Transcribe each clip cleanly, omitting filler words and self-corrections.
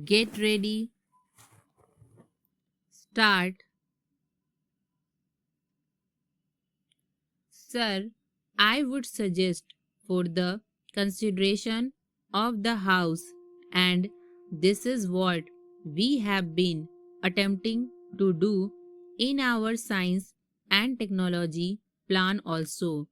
Get ready, start. Sir, I would suggest for the consideration of the House, and this is what we have been attempting to do in our science and technology plan also.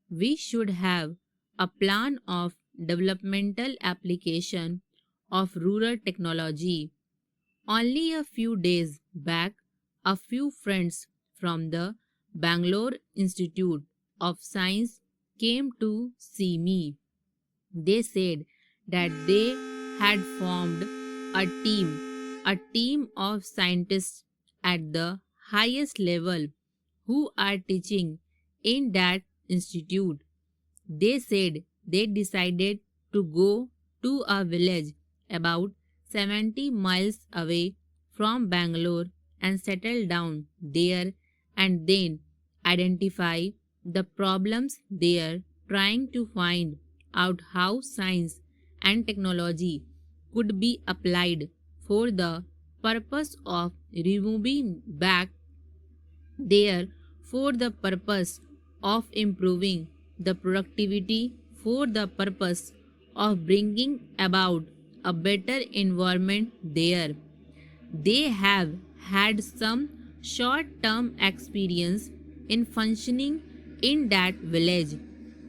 We should have a plan of developmental application of rural technology. Only a few days back, a few friends from the Bangalore Institute of Science came to see me. They said that they had formed a team of scientists at the highest level who are teaching in that institute. They said they decided to go to a village about 70 miles away from Bangalore and settle down there and then identify the problems there, trying to find out how science and technology could be applied for the purpose of removing back there for the purpose of improving the productivity, for the purpose of bringing about a better environment there. They have had some short term experience in functioning in that village.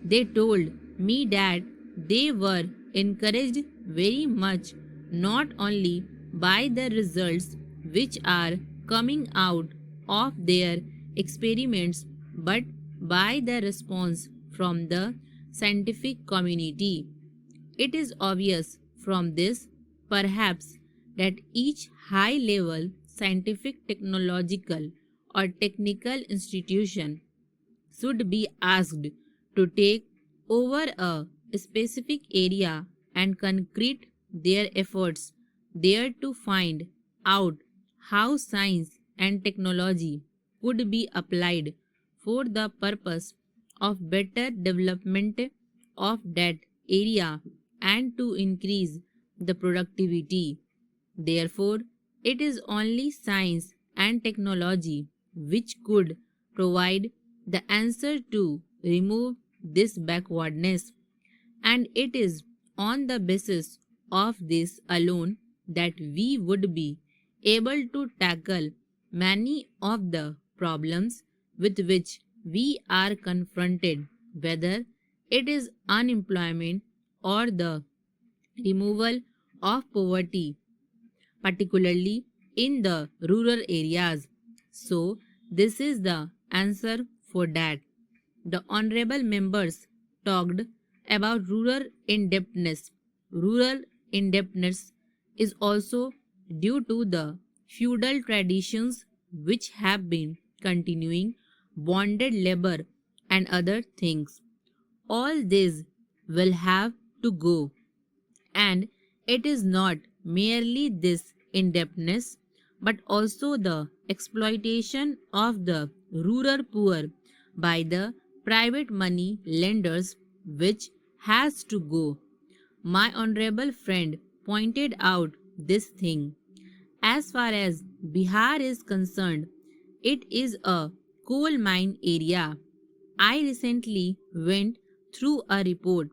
They told me that they were encouraged very much not only by the results which are coming out of their experiments but by the response from the scientific community. It is obvious from this, perhaps, that each high level scientific, technological, or technical institution should be asked to take over a specific area and concrete their efforts there to find out how science and technology could be applied for the purpose of better development of that area and to increase the productivity. Therefore, it is only science and technology which could provide the answer to remove this backwardness, and it is on the basis of this alone that we would be able to tackle many of the problems with which we are confronted, whether it is unemployment or the removal of poverty, particularly in the rural areas. So, this is the answer for that. The honorable members talked about rural indebtedness. Rural indebtedness is also due to the feudal traditions which have been continuing, bonded labor, and other things. All this will have to go, and it is not merely this indebtedness, but also the exploitation of the rural poor by the private money lenders which has to go. My honorable friend pointed out this thing. As far as Bihar is concerned, it is a coal mine area. I recently went through a report.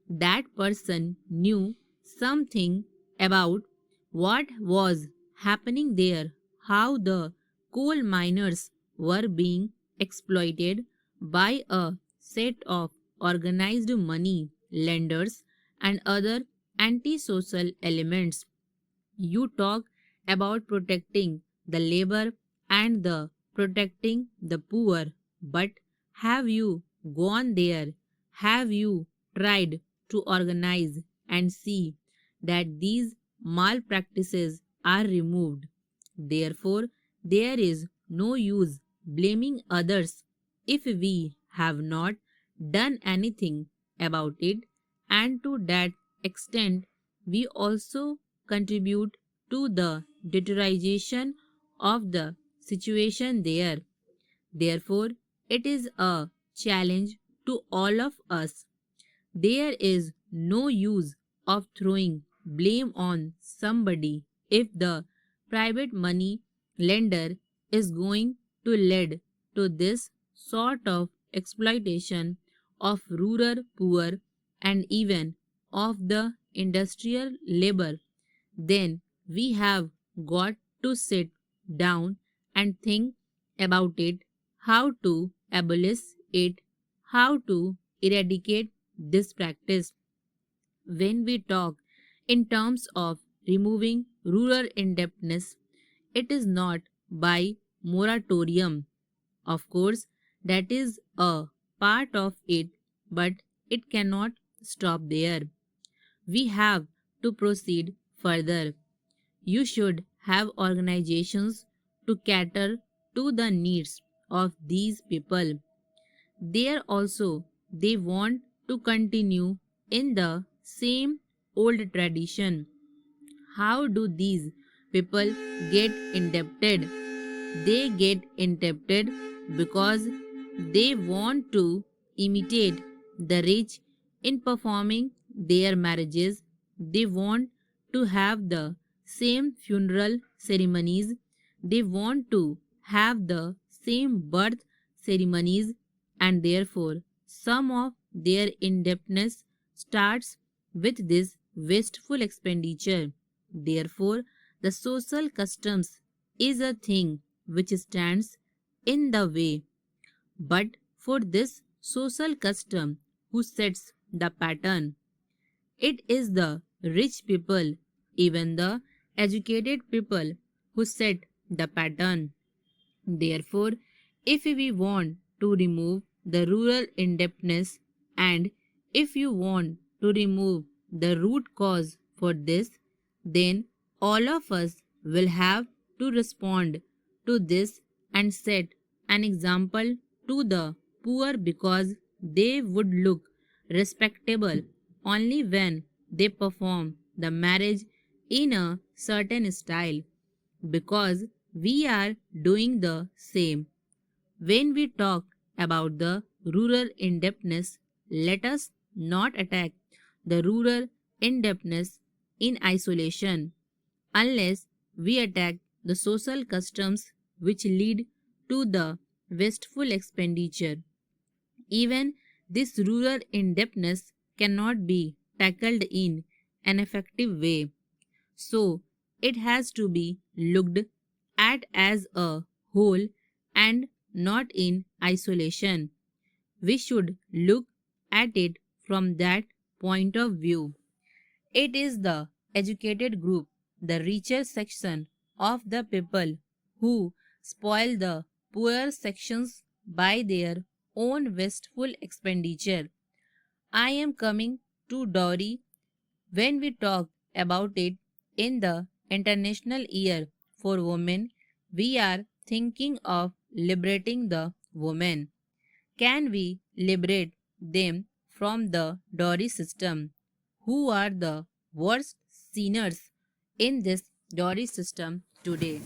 That person knew something about what was happening there, how the coal miners were being exploited by a set of organized money lenders and other antisocial elements. You talk about protecting the labor and the protecting the poor, but have you gone there? Have you tried to organize and see that these malpractices are removed? Therefore, there is no use blaming others if we have not done anything about it, and to that extent, we also contribute to the deterioration of the situation there. Therefore, it is a challenge to all of us. There is no use of throwing blame on somebody if the private money lender is going to lead to this sort of exploitation of rural poor and even of the industrial labor, then we have got to sit down and think about it, how to abolish it, how to eradicate this practice. When we talk in terms of removing rural indebtedness, it is not by moratorium. Of course, that is a part of it, but it cannot stop there. We have to proceed further. You should have organizations to cater to the needs of these people. There also, they want to continue in the same old tradition. How do these people get indebted? They get indebted because they want to imitate the rich in performing their marriages. They want to have the same funeral ceremonies. They want to have the same birth ceremonies, and therefore some of their indebtedness starts with this wasteful expenditure. Therefore, the social customs is a thing which stands in the way. But for this social custom, who sets the pattern? It is the rich people, even the educated people, who set the pattern. Therefore, if we want to remove the rural indebtedness and if you want to remove the root cause for this, then all of us will have to respond to this and set an example to the poor, because they would look respectable only when they perform the marriage in a certain style, because we are doing the same. When we talk about the rural indebtedness, let us not attack the rural indebtedness in isolation, unless we attack the social customs which lead to the wasteful expenditure. Even this rural indebtedness cannot be tackled in an effective way. So, it has to be looked at as a whole and not in isolation. We should look at it from that point of view. It is the educated group, the richer section of the people, who spoil the poorer sections by their own wasteful expenditure. I am coming to dowry. When we talk about it in the International Year for Women, we are thinking of liberating the women. Can we liberate them from the dowry system? Who are the worst sinners in this dowry system today?